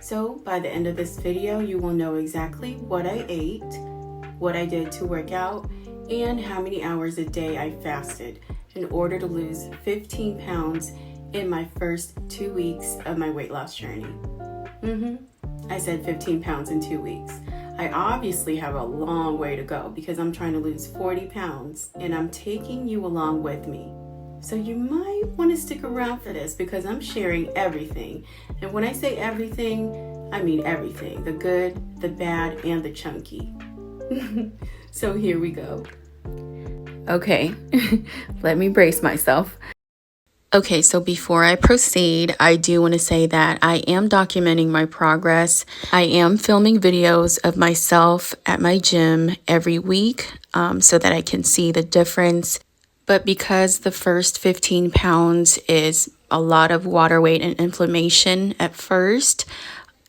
So by the end of this video, you will know exactly what I ate, what I did to work out, and how many hours a day I fasted in order to lose 15 pounds in my first 2 weeks of my weight loss journey. I said 15 pounds in 2 weeks. I obviously have a long way to go because I'm trying to lose 40 pounds and I'm taking you along with me. So you might want to stick around for this because I'm sharing everything. And when I say everything, I mean everything. The good, the bad, and the chunky. So here we go. Okay, let me brace myself. Okay, so before I proceed, I do want to say that I am documenting my progress. I am filming videos of myself at my gym every week so that I can see the difference. But because the first 15 pounds is a lot of water weight and inflammation at first,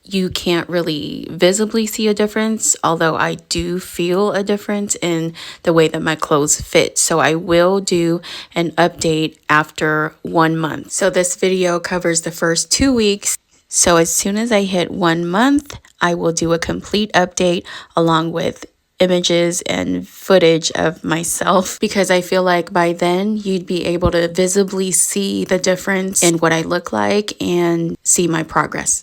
you can't really visibly see a difference, although I do feel a difference in the way that my clothes fit. So I will do an update after 1 month. So this video covers the first 2 weeks. So as soon as I hit 1 month, I will do a complete update along with images and footage of myself, because I feel like by then you'd be able to visibly see the difference in what I look like and see my progress.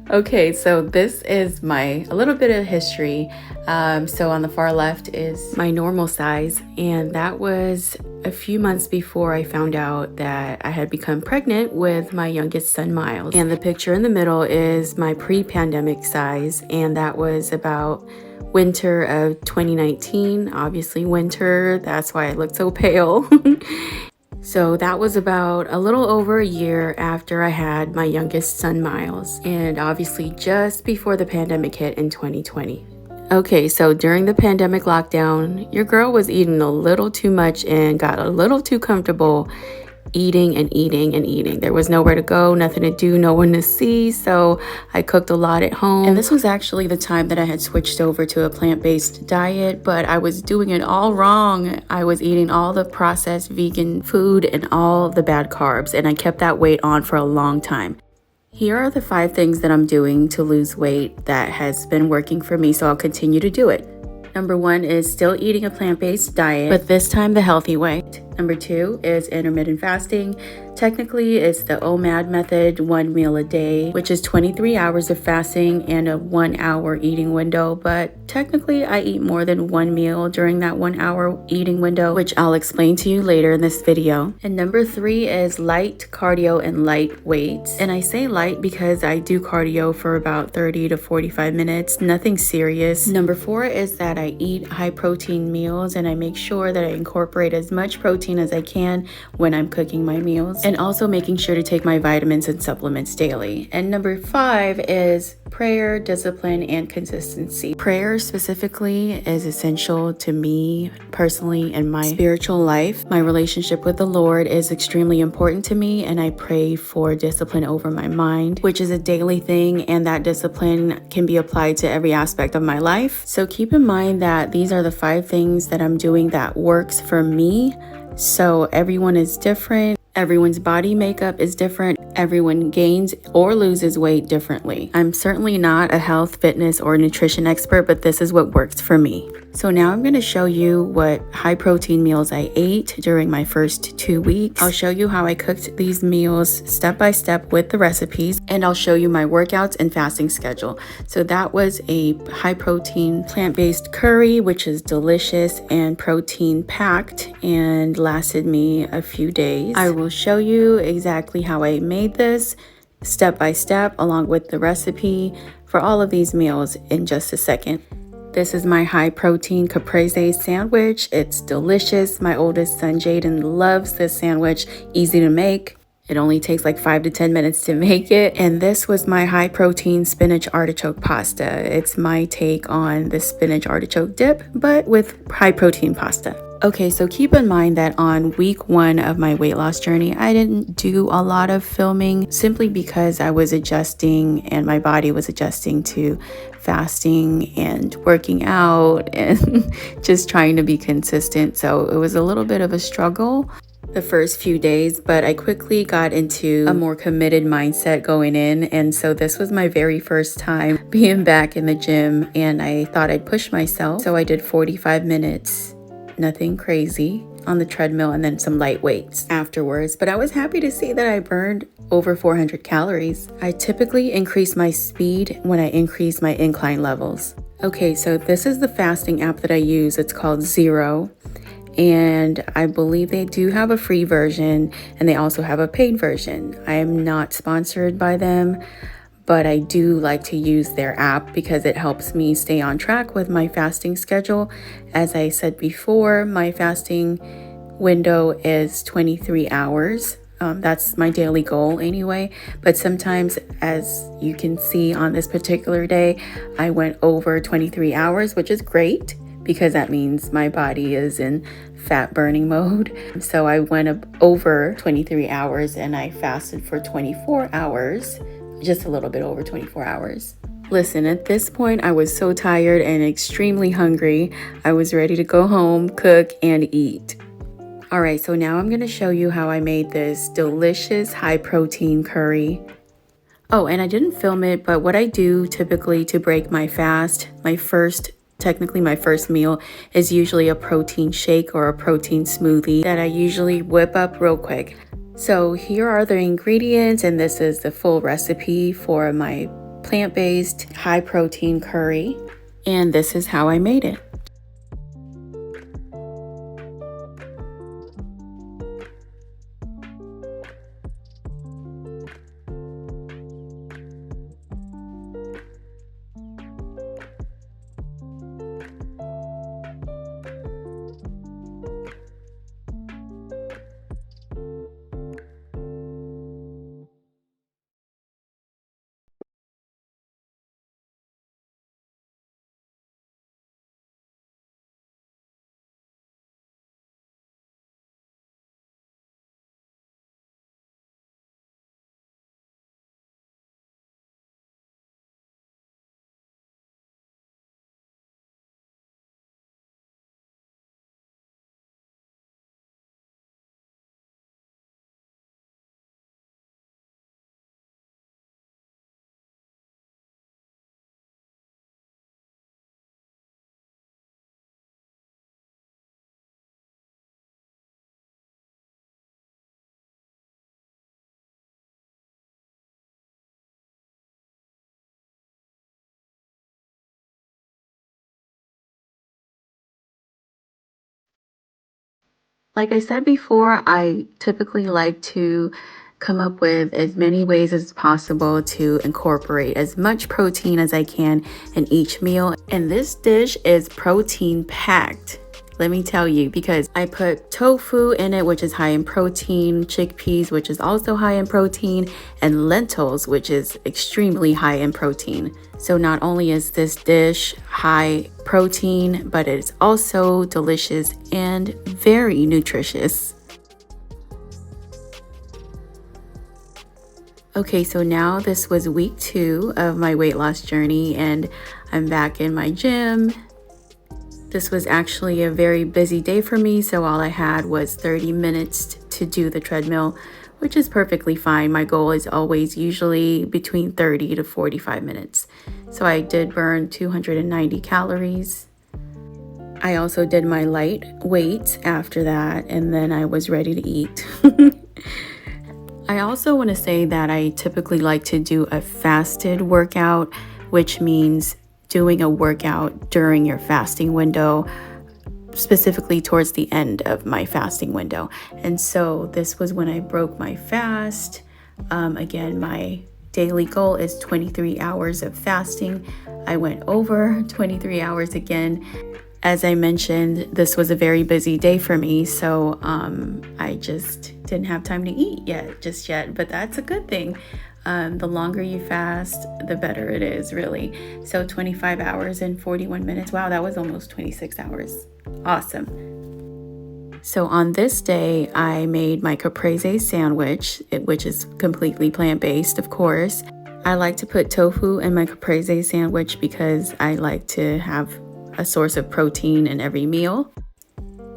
Okay, so this is a little bit of history. So on the far left is my normal size, and that was a few months before I found out that I had become pregnant with my youngest son, Miles. And the picture in the middle is my pre-pandemic size, and that was about winter of 2019. Obviously winter, that's why I look so pale. So that was about a little over a year after I had my youngest son, Miles, and obviously just before the pandemic hit in 2020. Okay, so during the pandemic lockdown, your girl was eating a little too much and got a little too comfortable eating and eating and eating. There was nowhere to go, nothing to do, no one to see, so I cooked a lot at home. And this was actually the time that I had switched over to a plant-based diet, but I was doing it all wrong. I was eating all the processed vegan food and all the bad carbs, and I kept that weight on for a long time. Here are the 5 things that I'm doing to lose weight that has been working for me, so I'll continue to do it. Number 1 is still eating a plant-based diet, but this time the healthy way. Number 2 is intermittent fasting. Technically, it's the OMAD method, 1 meal a day, which is 23 hours of fasting and a 1 hour eating window. But technically, I eat more than 1 meal during that 1 hour eating window, which I'll explain to you later in this video. And number 3 is light cardio and light weights. And I say light because I do cardio for about 30 to 45 minutes, nothing serious. Number 4 is that I eat high protein meals and I make sure that I incorporate as much protein as I can when I'm cooking my meals, and also making sure to take my vitamins and supplements daily. And number 5 is prayer, discipline, and consistency. Prayer specifically is essential to me personally in my spiritual life. My relationship with the Lord is extremely important to me, and I pray for discipline over my mind, which is a daily thing, and that discipline can be applied to every aspect of my life. So keep in mind that these are the 5 things that I'm doing that works for me. So everyone is different. Everyone's body makeup is different. Everyone gains or loses weight differently. I'm certainly not a health, fitness, or nutrition expert, but this is what works for me. So now I'm going to show you what high protein meals I ate during my first 2 weeks. I'll show you how I cooked these meals step by step with the recipes, and I'll show you my workouts and fasting schedule. So that was a high protein plant-based curry, which is delicious and protein packed and lasted me a few days. I will show you exactly how I made this step by step along with the recipe for all of these meals in just a second. This is my high protein caprese sandwich. It's delicious. My oldest son Jaden loves this sandwich. Easy to make. It only takes like 5 to 10 minutes to make it. And this was my high protein spinach artichoke pasta. It's my take on the spinach artichoke dip, but with high protein pasta. Okay, so keep in mind that on week 1 of my weight loss journey, I didn't do a lot of filming simply because I was adjusting and my body was adjusting to fasting and working out and just trying to be consistent. So it was a little bit of a struggle. the first few days, but I quickly got into a more committed mindset going in. And so this was my very first time being back in the gym, and I thought I'd push myself. So I did 45 minutes, nothing crazy, on the treadmill, and then some light weights afterwards. But I was happy to see that I burned over 400 calories. I typically increase my speed when I increase my incline levels. Okay, so this is the fasting app that I use. It's called Zero. And I believe they do have a free version, and they also have a paid version. I am not sponsored by them, but I do like to use their app because it helps me stay on track with my fasting schedule. As I said before, my fasting window is 23 hours. That's my daily goal anyway. But sometimes, as you can see on this particular day, I went over 23 hours, which is great because that means my body is in fat burning mode. So I went over 23 hours and I fasted for 24 hours. Just a little bit over 24 hours. Listen, at this point, I was so tired and extremely hungry. I was ready to go home, cook, and eat. All right, so now I'm going to show you how I made this delicious high protein curry. Oh, and I didn't film it, but what I do typically to break my fast, my first meal is usually a protein shake or a protein smoothie that I usually whip up real quick. So here are the ingredients, and this is the full recipe for my plant-based high protein curry. And this is how I made it. Like I said before, I typically like to come up with as many ways as possible to incorporate as much protein as I can in each meal. And this dish is protein packed. Let me tell you, because I put tofu in it, which is high in protein, chickpeas, which is also high in protein, and lentils, which is extremely high in protein. So not only is this dish high protein, but it's also delicious and very nutritious. Okay, so now this was week 2 of my weight loss journey, and I'm back in my gym. This was actually a very busy day for me, so all I had was 30 minutes to do the treadmill, which is perfectly fine. My goal is always usually between 30 to 45 minutes. So I did burn 290 calories. I also did my light weights after that, and then I was ready to eat. I also want to say that I typically like to do a fasted workout, which means doing a workout during your fasting window, specifically towards the end of my fasting window. And so this was when I broke my fast. Again, my daily goal is 23 hours of fasting. I went over 23 hours again. As I mentioned, this was a very busy day for me, so I just didn't have time to eat just yet, but that's a good thing. The longer you fast, the better it is, really. So 25 hours and 41 minutes. Wow, that was almost 26 hours. Awesome. So on this day, I made my caprese sandwich, which is completely plant-based, of course. I like to put tofu in my caprese sandwich because I like to have a source of protein in every meal.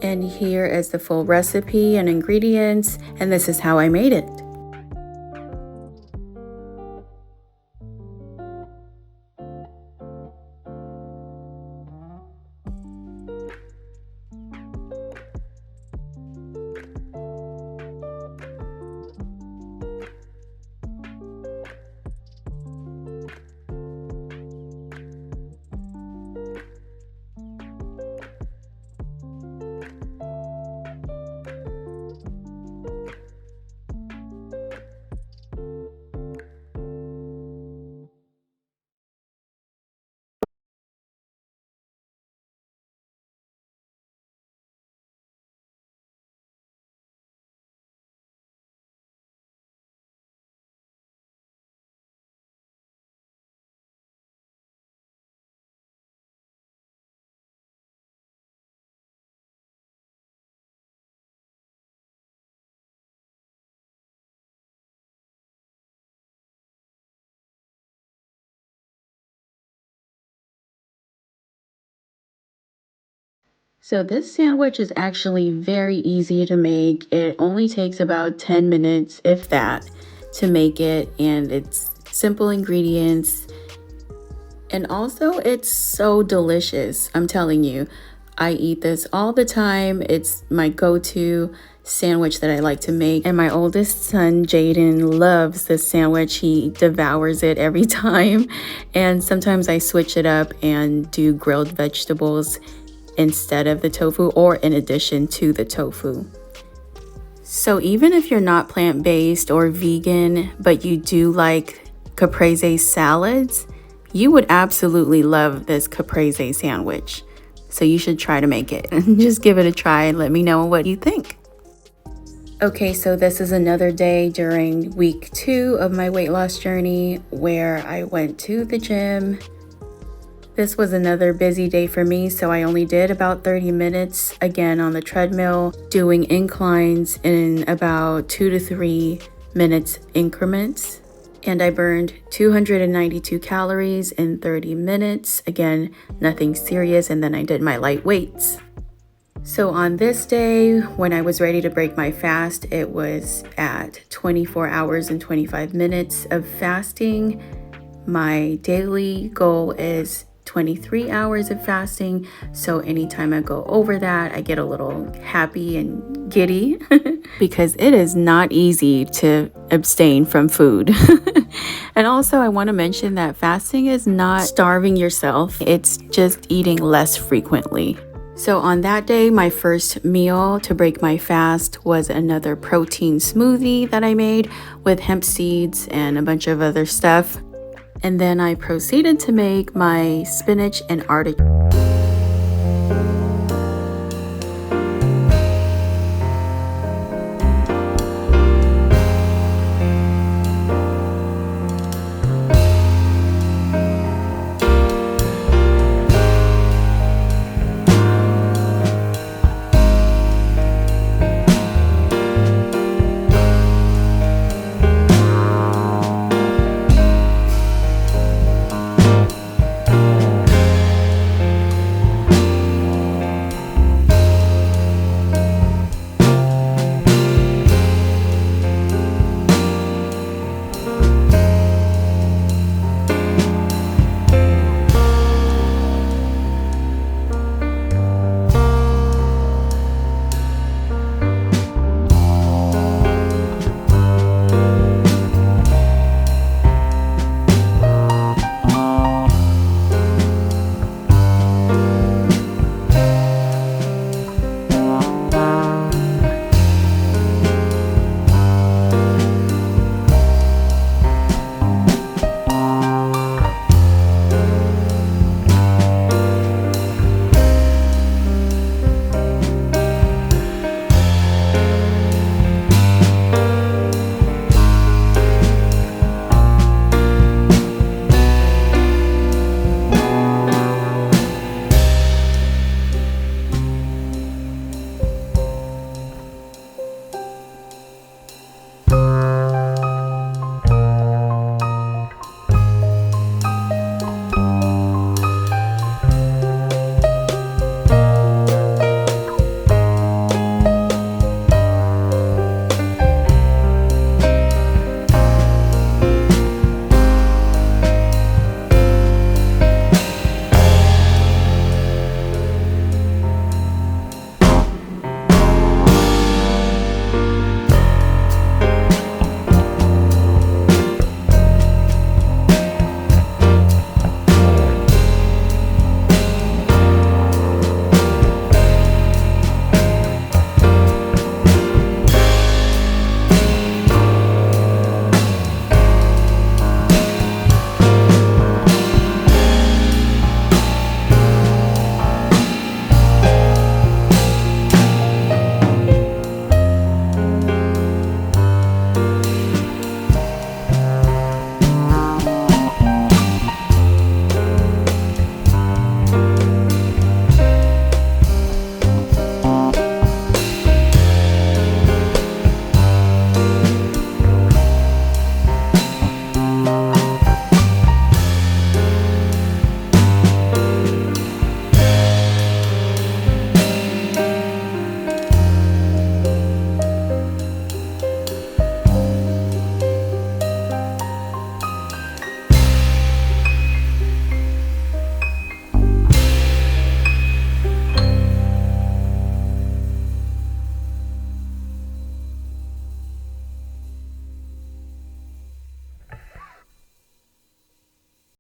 And here is the full recipe and ingredients, and this is how I made it. So this sandwich is actually very easy to make. It only takes about 10 minutes, if that, to make it, and it's simple ingredients. And also it's so delicious. I'm telling you, I eat this all the time. It's my go-to sandwich that I like to make. And my oldest son, Jaden, loves this sandwich. He devours it every time. And sometimes I switch it up and do grilled vegetables instead of the tofu or in addition to the tofu. So even if you're not plant-based or vegan, but you do like caprese salads, you would absolutely love this caprese sandwich. So you should try to make it. Just give it a try and let me know what you think. Okay, so this is another day during week 2 of my weight loss journey where I went to the gym. This was another busy day for me, so I only did about 30 minutes again on the treadmill, doing inclines in about 2 to 3 minutes increments. And I burned 292 calories in 30 minutes. Again, nothing serious, and then I did my light weights. So on this day, when I was ready to break my fast, it was at 24 hours and 25 minutes of fasting. My daily goal is 23 hours of fasting, so anytime I go over that, I get a little happy and giddy because it is not easy to abstain from food. And also I want to mention that fasting is not starving yourself, it's just eating less frequently. So on that day, my first meal to break my fast was another protein smoothie that I made with hemp seeds and a bunch of other stuff. And then I proceeded to make my spinach and artichoke.